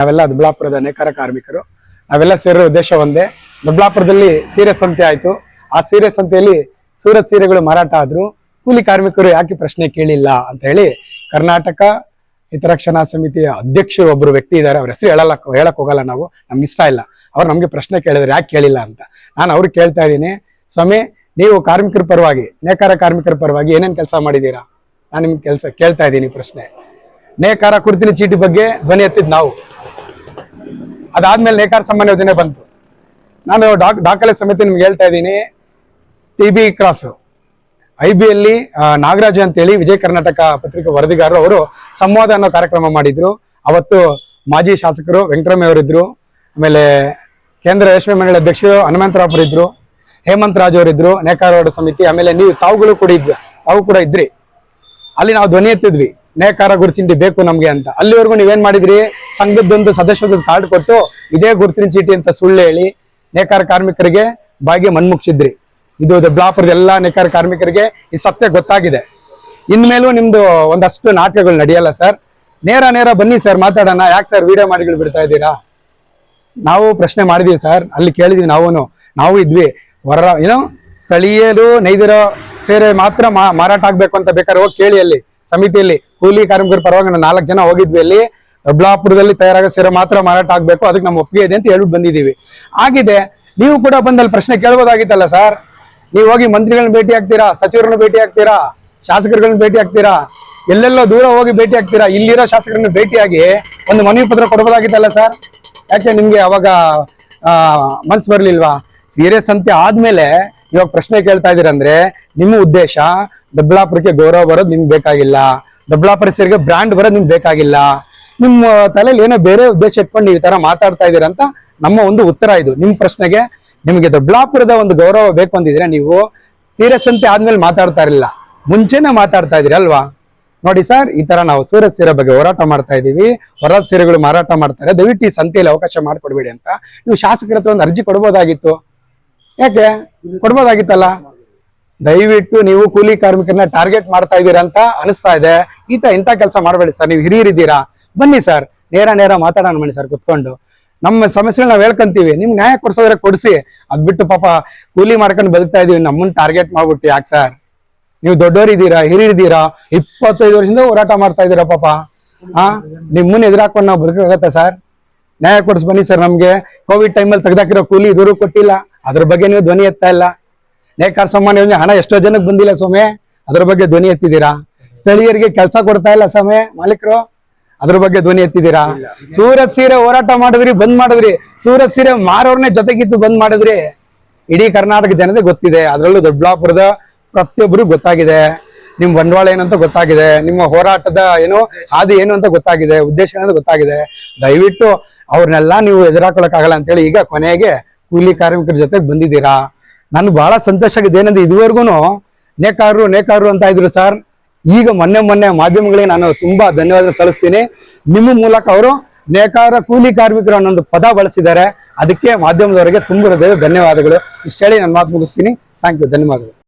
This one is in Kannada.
ನಾವೆಲ್ಲ ದೊಡ್ಡಬಳ್ಳಾಪುರದ ನೇಕಾರ ಕಾರ್ಮಿಕರು. ನಾವೆಲ್ಲ ಸೇರೋ ಉದ್ದೇಶ ಒಂದೇ. ದೊಡ್ಡಬಳ್ಳಾಪುರದಲ್ಲಿ ಸೀರೆ ಸಂತೆ ಆಯ್ತು. ಆ ಸೀರೆ ಸಂತೆಯಲ್ಲಿ ಸೂರತ್ ಸೀರೆಗಳು ಮಾರಾಟ ಆದ್ರು. ಕೂಲಿ ಕಾರ್ಮಿಕರು ಯಾಕೆ ಪ್ರಶ್ನೆ ಕೇಳಿಲ್ಲ ಅಂತ ಹೇಳಿ ಕರ್ನಾಟಕ ಹಿತರಕ್ಷಣಾ ಸಮಿತಿಯ ಅಧ್ಯಕ್ಷರು ಒಬ್ಬರು ವ್ಯಕ್ತಿ ಇದ್ದಾರೆ. ಅವ್ರ ಹೆಸರು ಹೇಳಕ್ ಹೋಗಲ್ಲ, ನಾವು ನಮ್ಗೆ ಇಷ್ಟ ಇಲ್ಲ. ಅವ್ರು ನಮ್ಗೆ ಪ್ರಶ್ನೆ ಕೇಳಿದ್ರೆ ಯಾಕೆ ಕೇಳಿಲ್ಲ ಅಂತ. ನಾನು ಅವ್ರಿಗೆ ಕೇಳ್ತಾ ಇದ್ದೀನಿ, ಸ್ವಾಮಿ ನೀವು ಕಾರ್ಮಿಕರ ಪರವಾಗಿ, ನೇಕಾರ ಕಾರ್ಮಿಕರ ಪರವಾಗಿ ಏನೇನ್ ಕೆಲಸ ಮಾಡಿದ್ದೀರಾ? ನಾನು ನಿಮ್ಗೆ ಕೇಳ್ತಾ ಇದ್ದೀನಿ ಪ್ರಶ್ನೆ. ನೇಕಾರ ಗುರುತಿನ ಚೀಟಿ ಬಗ್ಗೆ ಧ್ವನಿ ಎತ್ತಿದ್ ನಾವು. ಅದಾದ್ಮೇಲೆ ನೇಕಾರ ಸಾಮಾನ್ಯ ಯೋಜನೆ ಬಂತು. ನಾನು ದಾಖಲೆ ಸಮಿತಿ ನಿಮ್ಗೆ ಹೇಳ್ತಾ ಇದ್ದೀನಿ. TB ಕ್ರಾಸ್ IBಯಲ್ಲಿ ನಾಗರಾಜು ಅಂತೇಳಿ ವಿಜಯ ಕರ್ನಾಟಕ ಪತ್ರಿಕಾ ವರದಿಗಾರರು ಅವರು ಸಂವಾದ ಅನ್ನೋ ಕಾರ್ಯಕ್ರಮ ಮಾಡಿದ್ರು. ಅವತ್ತು ಮಾಜಿ ಶಾಸಕರು ವೆಂಕಟರಾಮಯ್ಯ ಅವರಿದ್ರು, ಆಮೇಲೆ ಕೇಂದ್ರ ರೇಷ್ಮೆ ಮಂಡಳಿ ಅಧ್ಯಕ್ಷರು ಹನುಮಂತರಾವ್ ಇದ್ರು, ಹೇಮಂತ್ ರಾಜ್ ಅವರಿದ್ರು, ನೇಕಾರ ಸಮಿತಿ, ಆಮೇಲೆ ತಾವು ಕೂಡ ಇದ್ರಿ. ಅಲ್ಲಿ ನಾವು ಧ್ವನಿ ಎತ್ತಿದ್ವಿ, ನೇಕಾರ ಗುರುತಿನ ಚೀಟಿ ಬೇಕು ನಮ್ಗೆ ಅಂತ. ಅಲ್ಲಿವರೆಗೂ ನೀವೇನ್ ಮಾಡಿದ್ರಿ? ಸಂಘದ್ದೊಂದು ಸದಸ್ಯದ ಕಾರ್ಡ್ ಕೊಟ್ಟು ಇದೇ ಗುರುತಿನ ಚೀಟಿ ಅಂತ ಸುಳ್ಳು ಹೇಳಿ ನೇಕಾರ ಕಾರ್ಮಿಕರಿಗೆ ಬಾಯಿಗೆ ಮಣ್ಮುಗ್ಸಿದ್ರಿ. ಇದು ದೊಡ್ಡಬಳ್ಳಾಪುರದ ಎಲ್ಲಾ ನೇಕಾರ ಕಾರ್ಮಿಕರಿಗೆ ಈ ಸತ್ಯ ಗೊತ್ತಾಗಿದೆ. ಇನ್ಮೇಲೂ ನಿಮ್ದು ಒಂದಷ್ಟು ನಾಟಕಗಳು ನಡೆಯಲ್ಲ ಸರ್. ನೇರ ಬನ್ನಿ ಸರ್, ಮಾತಾಡೋಣ. ಯಾಕೆ ಸರ್ ವಿಡಿಯೋ ಮಾಡಿಗಳು ಬಿಡ್ತಾ ಇದ್ದೀರಾ? ನಾವು ಪ್ರಶ್ನೆ ಮಾಡಿದೀವಿ ಸರ್, ಅಲ್ಲಿ ಕೇಳಿದ್ವಿ. ನಾವು ಇದ್ವಿ. ಸ್ಥಳೀಯರು ನೈದಿರೋ ಸೇರೆ ಮಾತ್ರ ಮಾರಾಟ ಆಗ್ಬೇಕು ಅಂತ ಬೇಕಾದ್ರೆ ಹೋಗಿ ಕೇಳಿ. ಅಲ್ಲಿ ಸಮಿತಿಯಲ್ಲಿ ಕೂಲಿ ಕಾರ್ಮಿಕರ ಪರವಾಗಿ 4 ಜನ ಹೋಗಿದ್ವಿ. ಅಲ್ಲಿ ದೊಡ್ಡಬಳ್ಳಾಪುರದಲ್ಲಿ ತಯಾರಾಗೋ ಸೇರೆ ಮಾತ್ರ ಮಾರಾಟ ಆಗ್ಬೇಕು, ಅದಕ್ಕೆ ನಮ್ಮ ಒಪ್ಪಿಗೆ ಇದೆ ಅಂತ ಹೇಳ್ಬಿಟ್ಟು ಬಂದಿದ್ದೀವಿ. ಆಗಿದೆ. ನೀವು ಕೂಡ ಬಂದಲ್ಲಿ ಪ್ರಶ್ನೆ ಕೇಳ್ಬೋದಾಗಿತ್ತಲ್ಲ ಸರ್. ನೀವು ಹೋಗಿ ಮಂತ್ರಿಗಳನ್ನ ಭೇಟಿ ಆಗ್ತೀರಾ, ಸಚಿವರನ್ನ ಭೇಟಿ ಆಗ್ತೀರಾ, ಶಾಸಕರುಗಳನ್ನ ಭೇಟಿ ಆಗ್ತೀರಾ, ಎಲ್ಲೆಲ್ಲೋ ದೂರ ಹೋಗಿ ಭೇಟಿ ಆಗ್ತೀರಾ. ಇಲ್ಲಿರೋ ಶಾಸಕರನ್ನ ಭೇಟಿಯಾಗಿ ಒಂದು ಮನವಿ ಪತ್ರ ಕೊಡಬಹುದಾಗಿತ್ತಲ್ಲ ಸರ್. ಯಾಕೆ ನಿಮ್ಗೆ ಅವಾಗ ಮನ್ಸು ಬರ್ಲಿಲ್ವಾ? ಸೀರೆ ಸಂತೆ ಆದ್ಮೇಲೆ ಇವಾಗ ಪ್ರಶ್ನೆ ಕೇಳ್ತಾ ಇದೀರಂದ್ರೆ ನಿಮ್ಮ ಉದ್ದೇಶ ದೊಡ್ಡಬಳ್ಳಾಪುರಕ್ಕೆ ಗೌರವ ಬರೋದು ನಿಮ್ಗೆ ಬೇಕಾಗಿಲ್ಲ, ದೊಡ್ಡಬಳ್ಳಾಪುರ ಸೀರೆಗೆ ಬ್ರ್ಯಾಂಡ್ ಬರೋದು ನಿಮ್ಗೆ ಬೇಕಾಗಿಲ್ಲ. ನಿಮ್ಮ ತಲೆಯಲ್ಲಿ ಏನೋ ಬೇರೆ ಉದ್ದೇಶ ಇಟ್ಕೊಂಡು ಈ ತರ ಮಾತಾಡ್ತಾ ಇದೀರಂತ ನಮ್ಮ ಒಂದು ಉತ್ತರ ಇದು. ನಿಮ್ ಪ್ರಶ್ನೆಗೆ ನಿಮಗೆ ದೊಡ್ಡಬಳ್ಳಾಪುರದ ಒಂದು ಗೌರವ ಬೇಕು ಅಂದಿದ್ರೆ ನೀವು ಸೀರೆ ಸಂತೆ ಆದ್ಮೇಲೆ ಮಾತಾಡ್ತಾ ಇರಲಿಲ್ಲ, ಮುಂಚೆನೆ ಮಾತಾಡ್ತಾ ಇದ್ರಿ ಅಲ್ವಾ? ನೋಡಿ ಸರ್, ಈ ತರ ನಾವು ಸೂರತ್ ಸೀರೆ ಬಗ್ಗೆ ಹೋರಾಟ ಮಾಡ್ತಾ ಇದೀವಿ. ಹೊರ ಸೀರೆಗಳು ಮಾರಾಟ ಮಾಡ್ತಾರೆ, ದಯವಿಟ್ಟು ಈ ಸಂತೆಯಲ್ಲಿ ಅವಕಾಶ ಮಾಡಿಕೊಡ್ಬೇಡಿ ಅಂತ ನೀವು ಶಾಸಕರ ಹತ್ರ ಒಂದು ಅರ್ಜಿ ಕೊಡ್ಬೋದಾಗಿತ್ತು. ಯಾಕೆ ಕೊಡ್ಬೋದಾಗಿತ್ತಲ್ಲ? ದಯವಿಟ್ಟು ನೀವು ಕೂಲಿ ಕಾರ್ಮಿಕರನ್ನ ಟಾರ್ಗೆಟ್ ಮಾಡ್ತಾ ಇದ್ದೀರಾ ಅಂತ ಅನಿಸ್ತಾ ಇದೆ. ಇಂಥ ಕೆಲಸ ಮಾಡಬೇಡಿ ಸರ್. ನೀವು ಹಿರಿಯರಿದ್ದೀರಾ, ಬನ್ನಿ ಸರ್, ನೇರ ಮಾತಾಡೋಣ ಬನ್ನಿ ಸರ್. ಕುತ್ಕೊಂಡು ನಮ್ಮ ಸಮಸ್ಯೆಗಳನ್ನ ನಾವು ಹೇಳ್ಕೊಂತೀವಿ. ನಿಮ್ಗೆ ನ್ಯಾಯ ಕೊಡ್ಸೋದ್ರೆ ಕೊಡಿಸಿ. ಅದ್ ಬಿಟ್ಟು ಪಾಪ ಕೂಲಿ ಮಾಡ್ಕೊಂಡು ಬದುಕ್ತಾ ಇದೀವಿ, ನಮ್ಮನ್ನ ಟಾರ್ಗೆಟ್ ಮಾಡ್ಬಿಟ್ಟು ಯಾಕೆ ಸರ್? ನೀವು ದೊಡ್ಡವರಿದ್ದೀರಾ, ಹಿರಿಯರಿದ್ದೀರಾ, 25 ವರ್ಷದಿಂದ ಹೋರಾಟ ಮಾಡ್ತಾ ಇದ್ದೀರಾ ಪಾಪ. ನಿಮ್ಮನ್ನ ಎದುರಾಕೊಂಡು ನಾವು ಬದುಕಾಗತ್ತೆ ಸರ್? ನ್ಯಾಯ ಕೊಡಿಸ್ ಬನ್ನಿ ಸರ್. ನಮ್ಗೆ ಕೋವಿಡ್ ಟೈಮಲ್ಲಿ ತೆಗೆದಾಕಿರೋ ಕೂಲಿ ಇದುವರೆಗೂ ಕೊಟ್ಟಿಲ್ಲ, ಅದ್ರ ಬಗ್ಗೆ ನೀವು ಧ್ವನಿ ಎತ್ತಾ ಇಲ್ಲ. ನೇಕಾರ ಸಾಮಾನ್ಯ ಯೋಜನೆ ಹಣ ಎಷ್ಟೋ ಜನಕ್ಕೆ ಬಂದಿಲ್ಲ ಸ್ವಾಮಿ, ಅದ್ರ ಬಗ್ಗೆ ಧ್ವನಿ ಎತ್ತಿದ್ದೀರಾ. ಸ್ಥಳೀಯರಿಗೆ ಕೆಲಸ ಕೊಡ್ತಾ ಇಲ್ಲ ಸ್ವಾಮಿ ಮಾಲೀಕರು, ಅದ್ರ ಬಗ್ಗೆ ಧ್ವನಿ ಎತ್ತಿದ್ದೀರಾ. ಸೂರತ್ ಸೀರೆ ಹೋರಾಟ ಮಾಡಿದ್ರಿ, ಬಂದ್ ಮಾಡಿದ್ರಿ. ಸೂರತ್ ಸೀರೆ ಮಾರೋರ್ನೇ ಜೊತೆಗಿತ್ತು ಬಂದ್ ಮಾಡಿದ್ರಿ. ಇಡೀ ಕರ್ನಾಟಕ ಜನತೆ ಗೊತ್ತಿದೆ, ಅದರಲ್ಲೂ ದೊಡ್ಡಬಳ್ಳಾಪುರದ ಪ್ರತಿಯೊಬ್ಬರು ಗೊತ್ತಾಗಿದೆ. ನಿಮ್ ಬಂಡವಾಳ ಏನಂತ ಗೊತ್ತಾಗಿದೆ, ನಿಮ್ಮ ಹೋರಾಟದ ಹಾದಿ ಏನು ಅಂತ ಗೊತ್ತಾಗಿದೆ, ಉದ್ದೇಶ ಏನಂತ ಗೊತ್ತಾಗಿದೆ. ದಯವಿಟ್ಟು ಅವ್ರನ್ನೆಲ್ಲ ನೀವು ಎದುರಾಕೊಳ್ಳಕ್ಕಾಗಲ್ಲ ಅಂತೇಳಿ ಈಗ ಕೊನೆಗೆ ಕೂಲಿ ಕಾರ್ಮಿಕರ ಜೊತೆಗೆ ಬಂದಿದ್ದೀರಾ. ನನ್ಗೆ ಬಹಳ ಸಂತೋಷ ಆಗಿದೆ. ಏನಂದ್ರೆ ಇದುವರೆಗೂ ನೇಕಾರರು ಅಂತ ಇದ್ರು ಸರ್. ಈಗ ಮೊನ್ನೆ ಮಾಧ್ಯಮಗಳಿಗೆ ನಾನು ತುಂಬಾ ಧನ್ಯವಾದ ಸಲ್ಲಿಸ್ತೀನಿ. ನಿಮ್ಮ ಮೂಲಕ ಅವರು ನೇಕಾರ ಕೂಲಿ ಕಾರ್ಮಿಕರು ಅನ್ನೊಂದು ಪದ ಬಳಸಿದ್ದಾರೆ. ಅದಕ್ಕೆ ಮಾಧ್ಯಮದವರಿಗೆ ತುಂಬ ಧನ್ಯವಾದಗಳು. ಇಷ್ಟು ಹೇಳಿ ನನ್ನ ಮಾತು ಮುಗಿಸ್ತೀನಿ. ಥ್ಯಾಂಕ್ ಯು, ಧನ್ಯವಾದಗಳು.